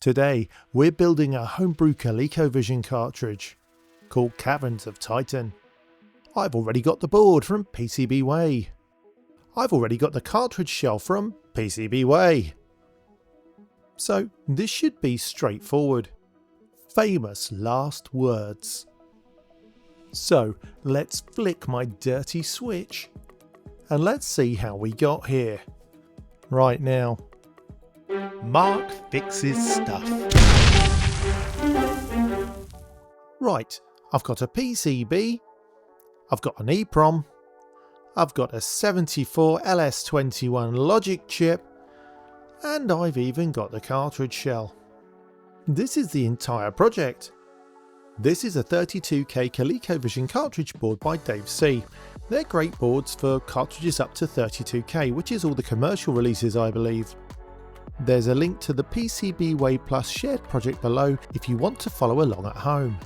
Today, we're building a homebrew ColecoVision cartridge called Caverns of Titan. I've already got the board from PCBWay. I've already got the cartridge shell from PCBWay. So this should be straightforward. Famous last words. So let's flick my dirty switch and let's see how we got here. Right now, Mark fixes stuff. Right, I've got a PCB, I've got an EPROM, I've got a 74 LS21 logic chip, and I've even got the cartridge shell. This is the entire project. This is a 32K ColecoVision cartridge board by Dave C. They're great boards for cartridges up to 32K, which is all the commercial releases, I believe. There's a link to the PCBWay Plus shared project below if you want to follow along at home.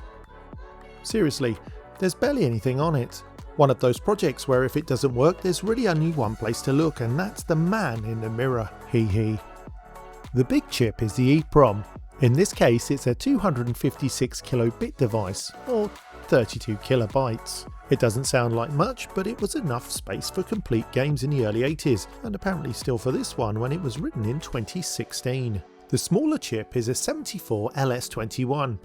Seriously, there's barely anything on it. One of those projects where if it doesn't work, there's really only one place to look, and that's the man in the mirror, hee hee. The big chip is the EPROM. In this case, it's a 256 kilobit device, or 32 kilobytes. It doesn't sound like much, but it was enough space for complete games in the early 80s, and apparently still for this one when it was written in 2016. The smaller chip is a 74 LS21.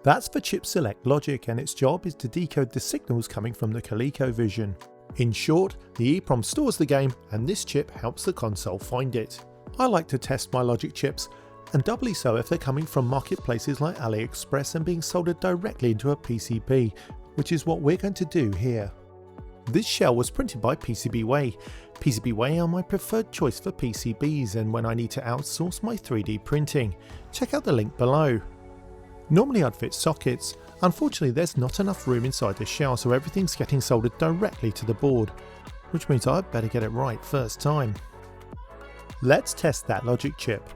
That's for chip select logic, and its job is to decode the signals coming from the ColecoVision. In short, the EPROM stores the game, and this chip helps the console find it. I like to test my logic chips, and doubly so if they're coming from marketplaces like AliExpress and being soldered directly into a PCB, which is what we're going to do here. This shell was printed by PCBWay. PCBWay are my preferred choice for PCBs and when I need to outsource my 3D printing. Check out the link below. Normally I'd fit sockets. Unfortunately there's not enough room inside the shell, so everything's getting soldered directly to the board, which means I'd better get it right first time. Let's test that logic chip.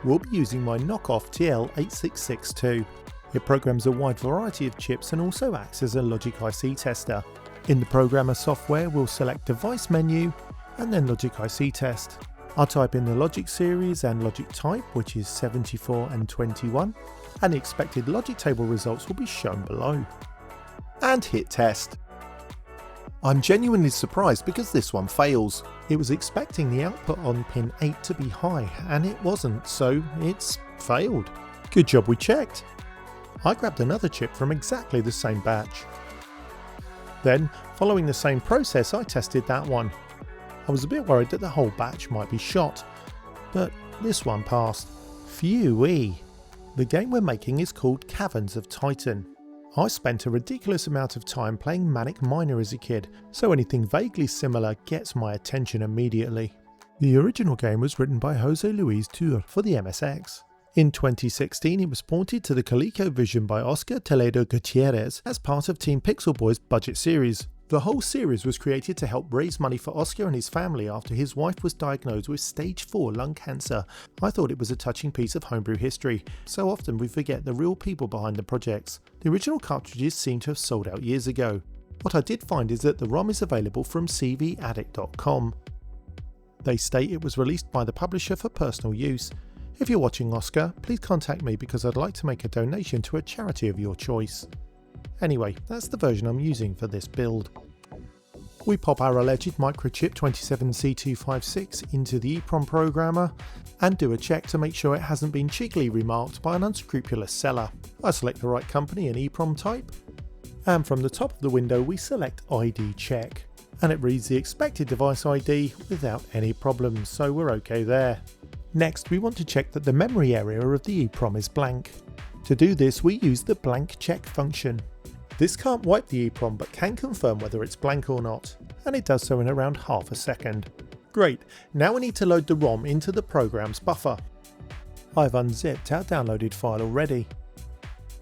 We'll be using my knockoff TL8662. It programs a wide variety of chips and also acts as a logic IC tester. In the programmer software, we'll select device menu and then logic IC test. I'll type in the logic series and logic type, which is 74 and 21, and the expected logic table results will be shown below. And hit test. I'm genuinely surprised because this one fails. It was expecting the output on pin 8 to be high and it wasn't, so it's failed. Good job we checked. I grabbed another chip from exactly the same batch. Then, following the same process, I tested that one. I was a bit worried that the whole batch might be shot, but this one passed. Phew-wee. The game we're making is called Caverns of Titan. I spent a ridiculous amount of time playing Manic Miner as a kid, so anything vaguely similar gets my attention immediately. The original game was written by Jose Luis Tur for the MSX. In 2016 it was ported to the ColecoVision by Oscar Toledo Gutierrez as part of Team Pixelboy's budget series. The whole series was created to help raise money for Oscar and his family after his wife was diagnosed with stage 4 lung cancer. I thought it was a touching piece of homebrew history. So often we forget the real people behind the projects. The original cartridges seem to have sold out years ago. What I did find is that the ROM is available from cvaddict.com. They state it was released by the publisher for personal use. If you're watching, Oscar, please contact me because I'd like to make a donation to a charity of your choice. Anyway, that's the version I'm using for this build. We pop our alleged microchip 27C256 into the EPROM programmer and do a check to make sure it hasn't been cheekily remarked by an unscrupulous seller. I select the right company and EPROM type, and from the top of the window we select ID check, and it reads the expected device ID without any problems, so we're okay there. Next we want to check that the memory area of the EPROM is blank. To do this we use the blank check function. This can't wipe the EPROM but can confirm whether it's blank or not, and it does so in around half a second. Great, now we need to load the ROM into the program's buffer. I've unzipped our downloaded file already.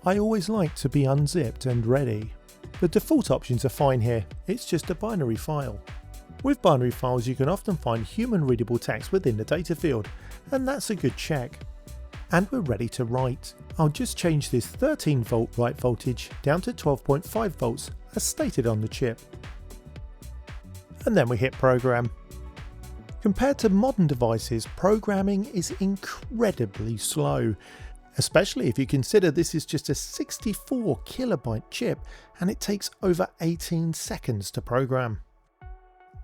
I always like to be unzipped and ready. The default options are fine here, it's just a binary file. With binary files you can often find human readable text within the data field, and that's a good check. And we're ready to write. I'll just change this 13 volt write voltage down to 12.5 volts as stated on the chip. And then we hit program. Compared to modern devices, programming is incredibly slow, especially if you consider this is just a 64 kilobyte chip and it takes over 18 seconds to program.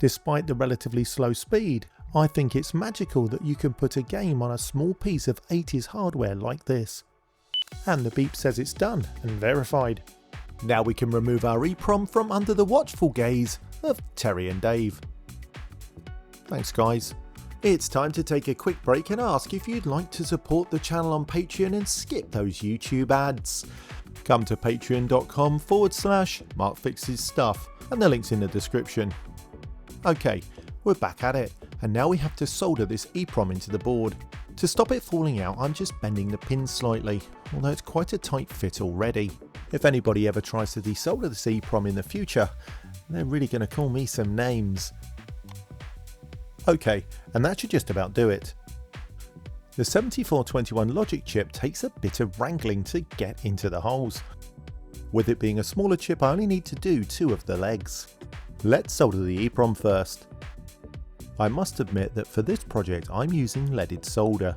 Despite the relatively slow speed, I think it's magical that you can put a game on a small piece of 80s hardware like this. And the beep says it's done and verified. Now we can remove our EPROM from under the watchful gaze of Terry and Dave. Thanks guys. It's time to take a quick break and ask if you'd like to support the channel on Patreon and skip those YouTube ads. Come to patreon.com/MarkFixesStuff and the link's in the description. Okay, we're back at it, and now we have to solder this EPROM into the board. To stop it falling out, I'm just bending the pins slightly, although it's quite a tight fit already. If anybody ever tries to desolder this EPROM in the future, they're really going to call me some names. Okay, and that should just about do it. The 7421 logic chip takes a bit of wrangling to get into the holes. With it being a smaller chip, I only need to do 2 of the legs. Let's solder the EPROM first. I must admit that for this project I'm using leaded solder.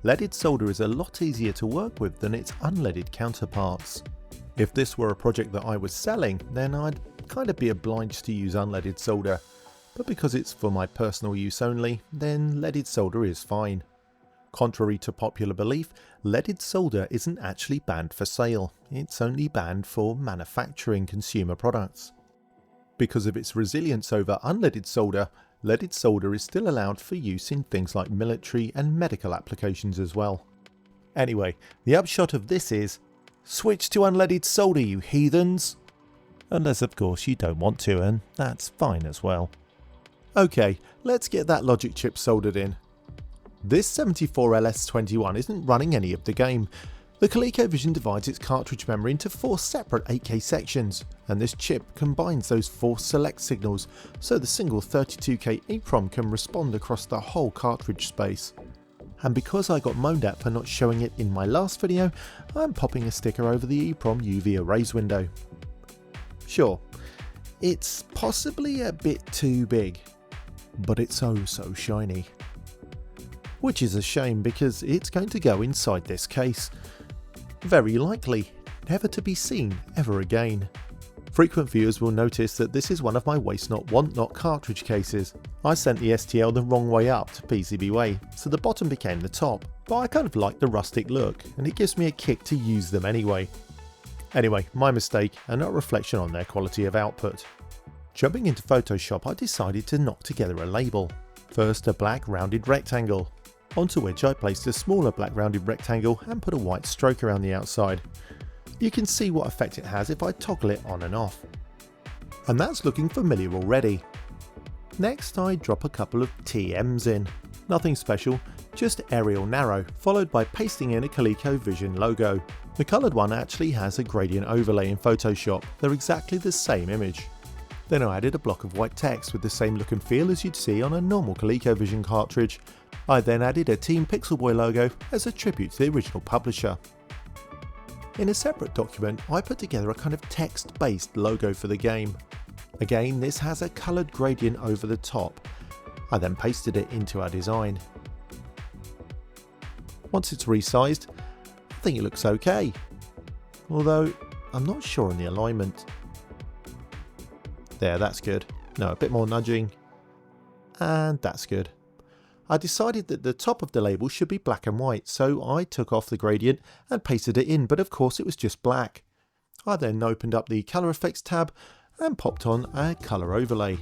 Leaded solder is a lot easier to work with than its unleaded counterparts. If this were a project that I was selling, then I'd kind of be obliged to use unleaded solder, but because it's for my personal use only, then leaded solder is fine. Contrary to popular belief, leaded solder isn't actually banned for sale, it's only banned for manufacturing consumer products. Because of its resilience over unleaded solder, leaded solder is still allowed for use in things like military and medical applications as well. Anyway, the upshot of this is, switch to unleaded solder you heathens! Unless of course you don't want to, and that's fine as well. Okay, let's get that logic chip soldered in. This 74LS21 isn't running any of the game. The ColecoVision divides its cartridge memory into 4 separate 8K sections, and this chip combines those 4 select signals so the single 32K EPROM can respond across the whole cartridge space. And because I got moaned at for not showing it in my last video, I'm popping a sticker over the EPROM UV erase window. Sure, it's possibly a bit too big, but it's oh so shiny. Which is a shame because it's going to go inside this case. Very likely, never to be seen ever again. Frequent viewers will notice that this is one of my waste not want not cartridge cases. I sent the STL the wrong way up to PCBWay, so the bottom became the top, but I kind of like the rustic look and it gives me a kick to use them anyway. Anyway, my mistake and not a reflection on their quality of output. Jumping into Photoshop, I decided to knock together a label. First a black rounded rectangle, onto which I placed a smaller black rounded rectangle and put a white stroke around the outside. You can see what effect it has if I toggle it on and off. And that's looking familiar already. Next I drop a couple of TMs in. Nothing special, just aerial narrow, followed by pasting in a ColecoVision logo. The coloured one actually has a gradient overlay in Photoshop, they're exactly the same image. Then I added a block of white text with the same look and feel as you'd see on a normal ColecoVision cartridge. I then added a Team Pixelboy logo as a tribute to the original publisher. In a separate document, I put together a kind of text-based logo for the game. Again, this has a coloured gradient over the top. I then pasted it into our design. Once it's resized, I think it looks okay. Although, I'm not sure on the alignment. There, that's good. No, a bit more nudging. And that's good. I decided that the top of the label should be black and white, so I took off the gradient and pasted it in, but of course it was just black. I then opened up the Colour Effects tab and popped on a colour overlay.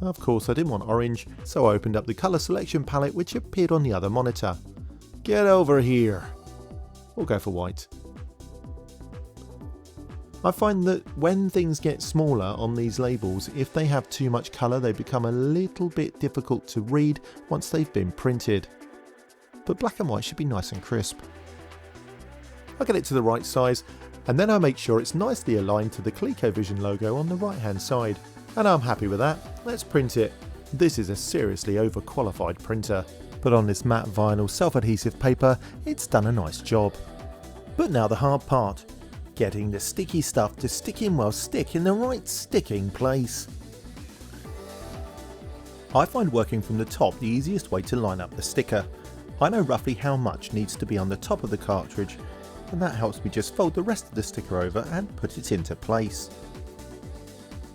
Of course I didn't want orange, so I opened up the colour selection palette which appeared on the other monitor. Get over here! We'll go for white. I find that when things get smaller on these labels, if they have too much colour they become a little bit difficult to read once they've been printed. But black and white should be nice and crisp. I get it to the right size and then I make sure it's nicely aligned to the ColecoVision logo on the right hand side. And I'm happy with that. Let's print it. This is a seriously overqualified printer, but on this matte vinyl self-adhesive paper it's done a nice job. But now the hard part. Getting the sticky stuff to stick in the right sticking place. I find working from the top the easiest way to line up the sticker. I know roughly how much needs to be on the top of the cartridge, and that helps me just fold the rest of the sticker over and put it into place.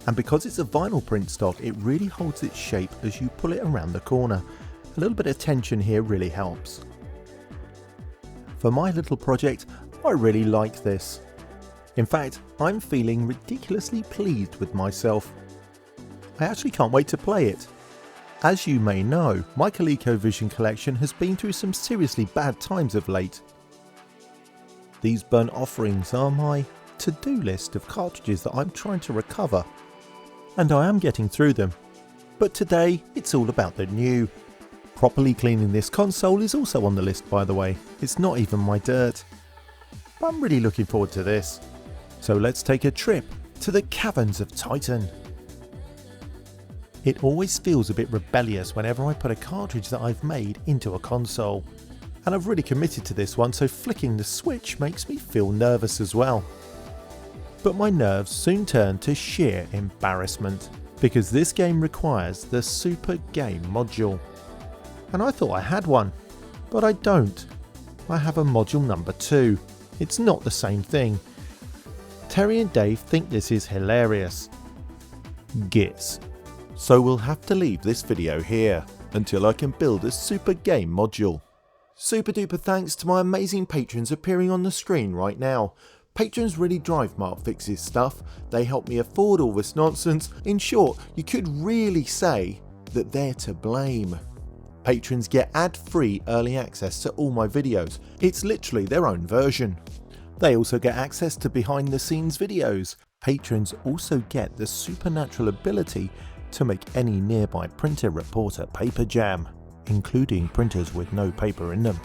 And because it's a vinyl print stock, it really holds its shape as you pull it around the corner. A little bit of tension here really helps. For my little project, I really like this. In fact, I'm feeling ridiculously pleased with myself. I actually can't wait to play it. As you may know, my ColecoVision collection has been through some seriously bad times of late. These burnt offerings are my to-do list of cartridges that I'm trying to recover, and I am getting through them. But today, it's all about the new. Properly cleaning this console is also on the list, by the way. It's not even my dirt. But I'm really looking forward to this. So let's take a trip to the Caverns of Titan. It always feels a bit rebellious whenever I put a cartridge that I've made into a console. And I've really committed to this one, so flicking the switch makes me feel nervous as well. But my nerves soon turn to sheer embarrassment, because this game requires the Super Game module. And I thought I had one, but I don't. I have a module number 2. It's not the same thing. Terry and Dave think this is hilarious. Gits. So we'll have to leave this video here until I can build a Super Game module. Super duper thanks to my amazing patrons appearing on the screen right now. Patrons really drive Mark Fix's stuff. They help me afford all this nonsense. In short, you could really say that they're to blame. Patrons get ad-free early access to all my videos. It's literally their own version. They also get access to behind the scenes videos. Patrons also get the supernatural ability to make any nearby printer report a paper jam, including printers with no paper in them.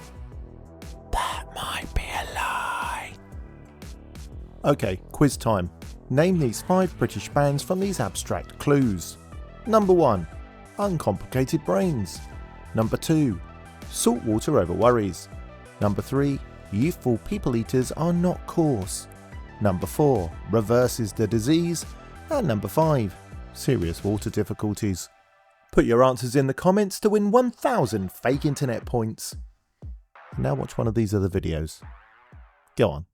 That might be a lie. Okay, quiz time. Name these 5 British bands from these abstract clues. Number 1, Uncomplicated Brains. Number 2, Saltwater Over Worries. Number 3, Youthful People Eaters Are Not Coarse. Number 4, Reverses the Disease. And number 5, Serious Water Difficulties. Put your answers in the comments to win 1000 fake internet points. Now watch one of these other videos. Go on.